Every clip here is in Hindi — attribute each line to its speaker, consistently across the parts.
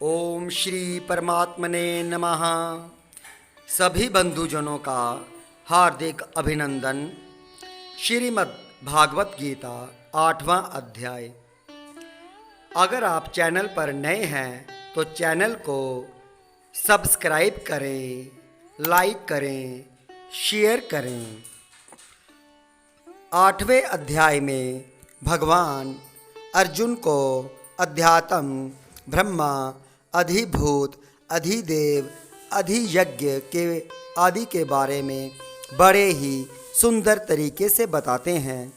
Speaker 1: ओम श्री परमात्मने नमः। सभी बंधुजनों का हार्दिक अभिनंदन। श्रीमद् भागवत गीता 8वां अध्याय। अगर आप चैनल पर नए हैं तो चैनल को सब्सक्राइब करें, लाइक करें, शेयर करें। 8वें अध्याय में भगवान अर्जुन को अध्यात्म, ब्रह्मा, अधिभूत, अधिदेव, अधियज्ञ के आदि के बारे में बड़े ही सुंदर तरीके से बताते हैं।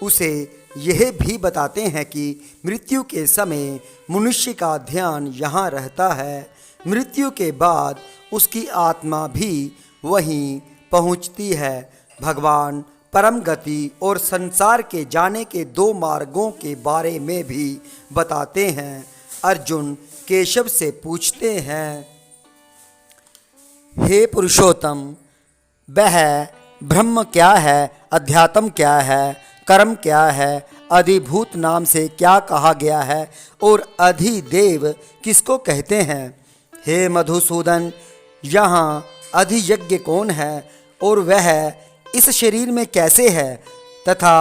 Speaker 1: उसे यह भी बताते हैं कि मृत्यु के समय मनुष्य का ध्यान यहाँ रहता है, मृत्यु के बाद उसकी आत्मा भी वहीं पहुँचती है। भगवान परम गति और संसार के जाने के दो मार्गों के बारे में भी बताते हैं। अर्जुन केशव से पूछते हैं, हे पुरुषोत्तम, वह ब्रह्म क्या है, अध्यात्म क्या है, कर्म क्या है, अधिभूत नाम से क्या कहा गया है और अधिदेव किसको कहते हैं? हे मधुसूदन, यहाँ अधियज्ञ कौन है और वह इस शरीर में कैसे है तथा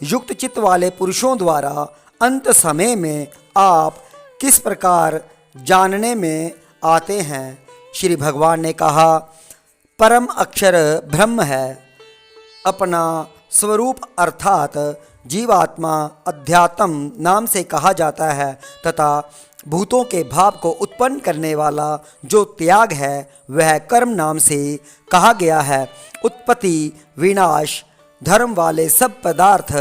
Speaker 1: युक्त चित्त वाले पुरुषों द्वारा अंत समय में आप किस प्रकार जानने में आते हैं? श्री भगवान ने कहा, परम अक्षर ब्रह्म है। अपना स्वरूप अर्थात जीवात्मा अध्यात्म नाम से कहा जाता है तथा भूतों के भाव को उत्पन्न करने वाला जो त्याग है वह कर्म नाम से कहा गया है। उत्पत्ति, विनाश, धर्म वाले सब पदार्थ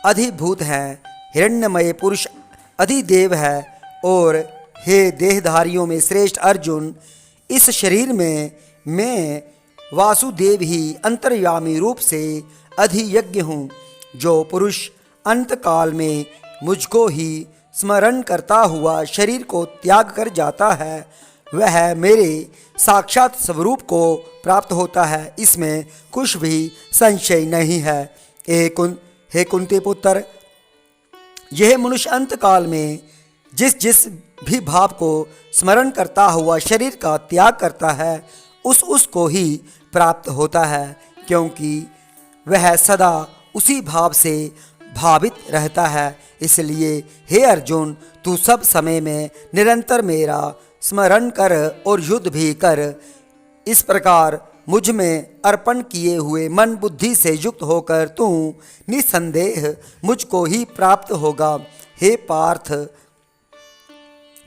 Speaker 1: अधिभूत हैं। हिरण्यमय पुरुष अधिदेव है। और हे देहधारियों में श्रेष्ठ अर्जुन, इस शरीर में मैं वासुदेव ही अंतर्यामी रूप से अधियज्ञ हूँ। जो पुरुष अंत काल में मुझको ही स्मरण करता हुआ शरीर को त्याग कर जाता है वह मेरे साक्षात स्वरूप को प्राप्त होता है, इसमें कुछ भी संशय नहीं है। हे कुंती पुत्र, यह मनुष्य अंत काल में जिस भी भाव को स्मरण करता हुआ शरीर का त्याग करता है उसको ही प्राप्त होता है, क्योंकि वह सदा उसी भाव से भावित रहता है। इसलिए हे अर्जुन, तू सब समय में निरंतर मेरा स्मरण कर और युद्ध भी कर। इस प्रकार मुझ में अर्पण किए हुए मन बुद्धि से युक्त होकर तू निसंदेह मुझको ही प्राप्त होगा। हे पार्थ,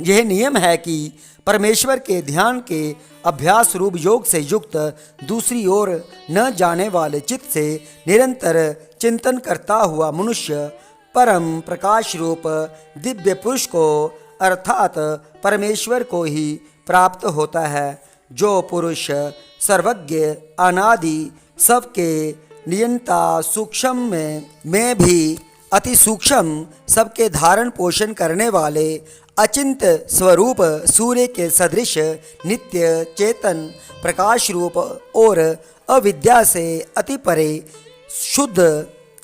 Speaker 1: यह नियम है कि परमेश्वर के ध्यान के अभ्यास रूप योग से युक्त दूसरी ओर न जाने वाले चित्त से निरंतर चिंतन करता हुआ मनुष्य परम प्रकाश रूप दिव्य पुरुष को अर्थात परमेश्वर को ही प्राप्त होता है। जो पुरुष सर्वज्ञ, अनादि, सबके नियंता, सूक्ष्म में भी अति सूक्ष्म, सबके धारण पोषण करने वाले अचिंत स्वरूप सूर्य के सदृश नित्य चेतन प्रकाश रूप और अविद्या से अति परे शुद्ध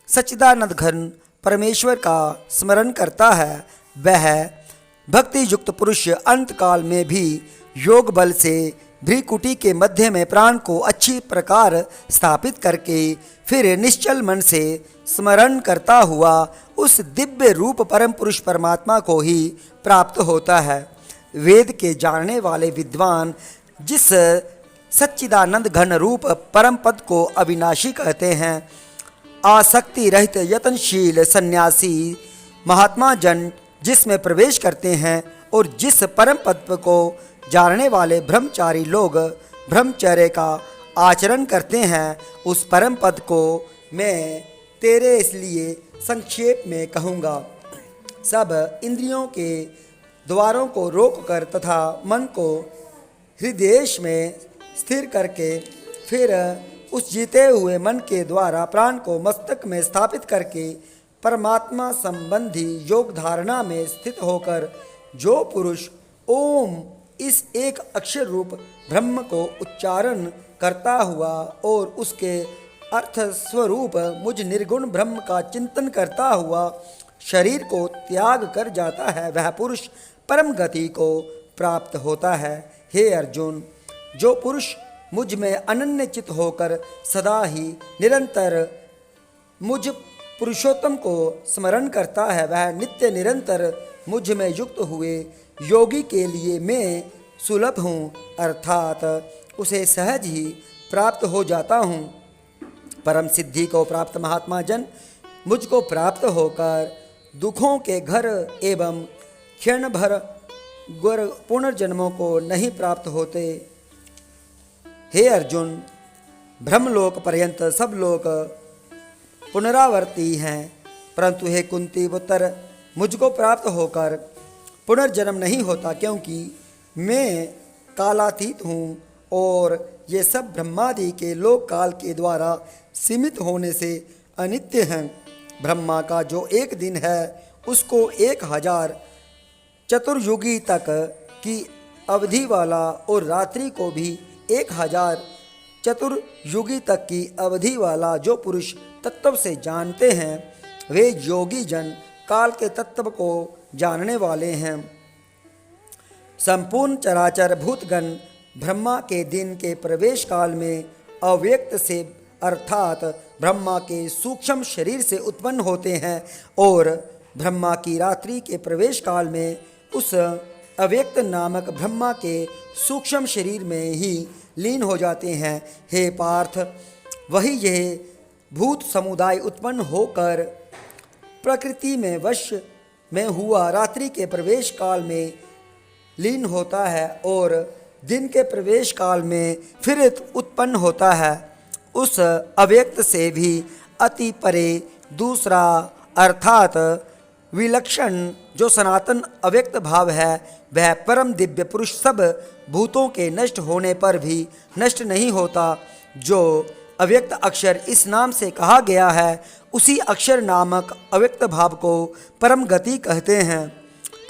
Speaker 1: सच्चिदानंद घन परमेश्वर का स्मरण करता है वह भक्ति युक्त पुरुष अंत काल में भी योग बल से भ्रीकुटी के मध्य में प्राण को अच्छी प्रकार स्थापित करके फिर निश्चल मन से स्मरण करता हुआ उस दिव्य रूप परम पुरुष परमात्मा को ही प्राप्त होता है। वेद के जानने वाले विद्वान जिस सच्चिदानंद घन रूप परम पद को अविनाशी कहते हैं, आसक्ति रहित यत्नशील सन्यासी महात्मा जन जिसमें प्रवेश करते हैं और जिस परम पद को जानने वाले ब्रह्मचारी लोग ब्रह्मचर्य का आचरण करते हैं, उस परम पद को मैं तेरे इसलिए संक्षेप में कहूँगा। सब इंद्रियों के द्वारों को रोककर तथा मन को हृदय में स्थिर करके फिर उस जीते हुए मन के द्वारा प्राण को मस्तक में स्थापित करके परमात्मा संबंधी योग धारणा में स्थित होकर जो पुरुष ओम इस एक अक्षर रूप ब्रह्म को उच्चारण करता हुआ और उसके अर्थ स्वरूप मुझ निर्गुण ब्रह्म का चिंतन करता हुआ शरीर को त्याग कर जाता है, वह पुरुष परम गति को प्राप्त होता है। हे अर्जुन, जो पुरुष मुझ में अनन्य चित होकर सदा ही निरंतर मुझ पुरुषोत्तम को स्मरण करता है, वह नित्य निरंतर मुझ में युक्त हुए योगी के लिए मैं सुलभ हूँ, अर्थात उसे सहज ही प्राप्त हो जाता हूँ। परम सिद्धि को प्राप्त महात्मा जन मुझको प्राप्त होकर दुखों के घर एवं क्षण भर पुनर्जन्मों को नहीं प्राप्त होते। हे अर्जुन, ब्रह्मलोक पर्यंत सब लोग पुनरावर्ती हैं, परंतु हे कुंती पुत्र, मुझको प्राप्त होकर पुनर्जन्म नहीं होता, क्योंकि मैं कालातीत हूँ और ये सब ब्रह्मादि के लोक काल के द्वारा सीमित होने से अनित्य हैं। ब्रह्मा का जो एक दिन है उसको 1000 चतुर्युगी तक की अवधि वाला और रात्रि को भी 1000 चतुर्युगी तक की अवधि वाला जो पुरुष तत्व से जानते हैं, वे योगी जन काल के तत्व को जानने वाले हैं। संपूर्ण चराचर भूतगण ब्रह्मा के दिन के प्रवेश काल में अव्यक्त से अर्थात ब्रह्मा के सूक्ष्म शरीर से उत्पन्न होते हैं और ब्रह्मा की रात्रि के प्रवेश काल में उस अव्यक्त नामक ब्रह्मा के सूक्ष्म शरीर में ही लीन हो जाते हैं। हे पार्थ, वही यह भूत समुदाय उत्पन्न होकर प्रकृति में वश में हुआ रात्रि के प्रवेश काल में लीन होता है और दिन के प्रवेश काल में फिर उत्पन्न होता है। उस अव्यक्त से भी अति परे दूसरा अर्थात विलक्षण जो सनातन अव्यक्त भाव है, वह परम दिव्य पुरुष सब भूतों के नष्ट होने पर भी नष्ट नहीं होता। जो अव्यक्त अक्षर इस नाम से कहा गया है, उसी अक्षर नामक अव्यक्त भाव को परम गति कहते हैं।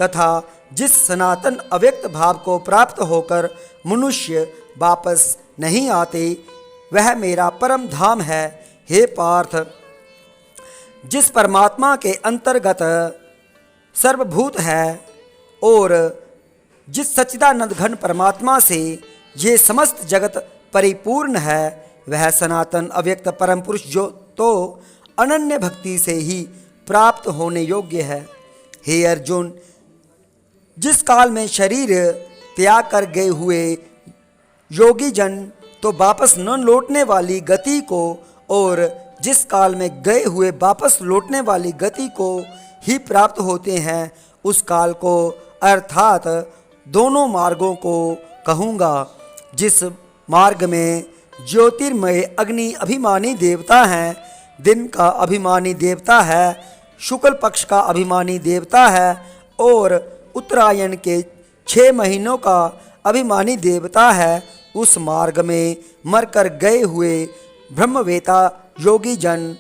Speaker 1: तथा जिस सनातन अव्यक्त भाव को प्राप्त होकर मनुष्य वापस नहीं आते, वह मेरा परम धाम है। हे पार्थ, जिस परमात्मा के अंतर्गत सर्वभूत है और जिस सच्चिदानंद घन परमात्मा से ये समस्त जगत परिपूर्ण है, वह सनातन अव्यक्त परम पुरुष जो तो अनन्य भक्ति से ही प्राप्त होने योग्य है। हे अर्जुन, जिस काल में शरीर त्याग कर गए हुए योगी जन तो वापस न लौटने वाली गति को और जिस काल में गए हुए वापस लौटने वाली गति को ही प्राप्त होते हैं, उस काल को अर्थात दोनों मार्गों को कहूँगा। जिस मार्ग में ज्योतिर्मय अग्नि अभिमानी देवता हैं, दिन का अभिमानी देवता है, शुक्ल पक्ष का अभिमानी देवता है और उत्तरायण के 6 महीनों का अभिमानी देवता है, उस मार्ग में मरकर गए हुए ब्रह्मवेता योगी जन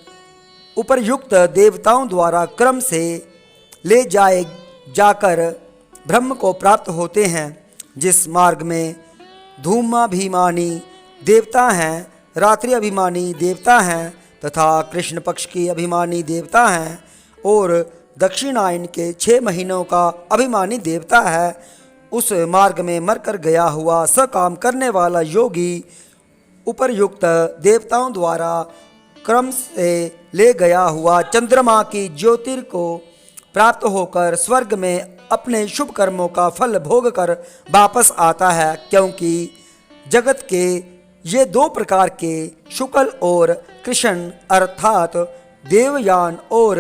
Speaker 1: उपर्युक्त देवताओं द्वारा क्रम से ले जाकर ब्रह्म को प्राप्त होते हैं। जिस मार्ग में धूमाभिमानी देवता हैं, रात्रि अभिमानी देवता हैं तथा कृष्ण पक्ष की अभिमानी देवता हैं और दक्षिणायन के 6 महीनों का अभिमानी देवता है, उस मार्ग में मरकर गया हुआ सकाम करने वाला योगी उपर्युक्त देवताओं द्वारा क्रम से ले गया हुआ चंद्रमा की ज्योतिर को प्राप्त होकर स्वर्ग में अपने शुभ कर्मों का फल भोग कर वापस आता है। क्योंकि जगत के ये 2 प्रकार के शुक्ल और कृष्ण अर्थात देवयान और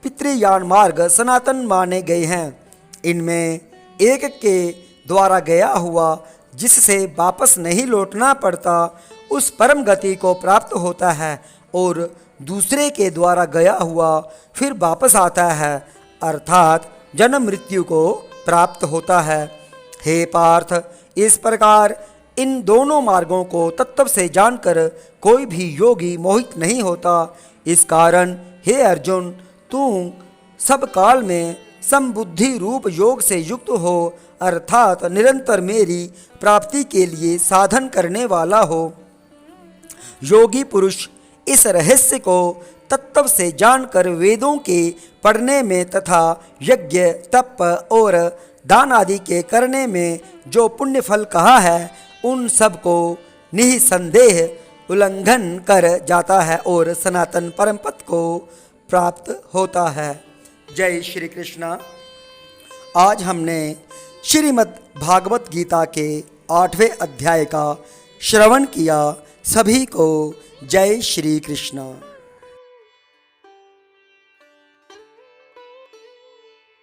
Speaker 1: पितृयान मार्ग सनातन माने गए हैं। इनमें एक के द्वारा गया हुआ जिससे वापस नहीं लौटना पड़ता, उस परम गति को प्राप्त होता है और दूसरे के द्वारा गया हुआ फिर वापस आता है, अर्थात जन्म मृत्यु को प्राप्त होता है। हे पार्थ, इस प्रकार इन दोनों मार्गों को तत्व से जानकर कोई भी योगी मोहित नहीं होता। इस कारण हे अर्जुन, तू सब काल में समबुद्धि रूप योग से युक्त हो, अर्थात निरंतर मेरी प्राप्ति के लिए साधन करने वाला हो। योगी पुरुष इस रहस्य को तत्व से जानकर वेदों के पढ़ने में तथा यज्ञ तप और दान आदि के करने में जो पुण्य फल कहा है उन सब को निसंदेह उल्लंघन कर जाता है और सनातन परम पद को प्राप्त होता है। जय श्री कृष्णा। आज हमने श्रीमद् भागवत गीता के 8वें अध्याय का श्रवण किया। सभी को जय श्री कृष्ण।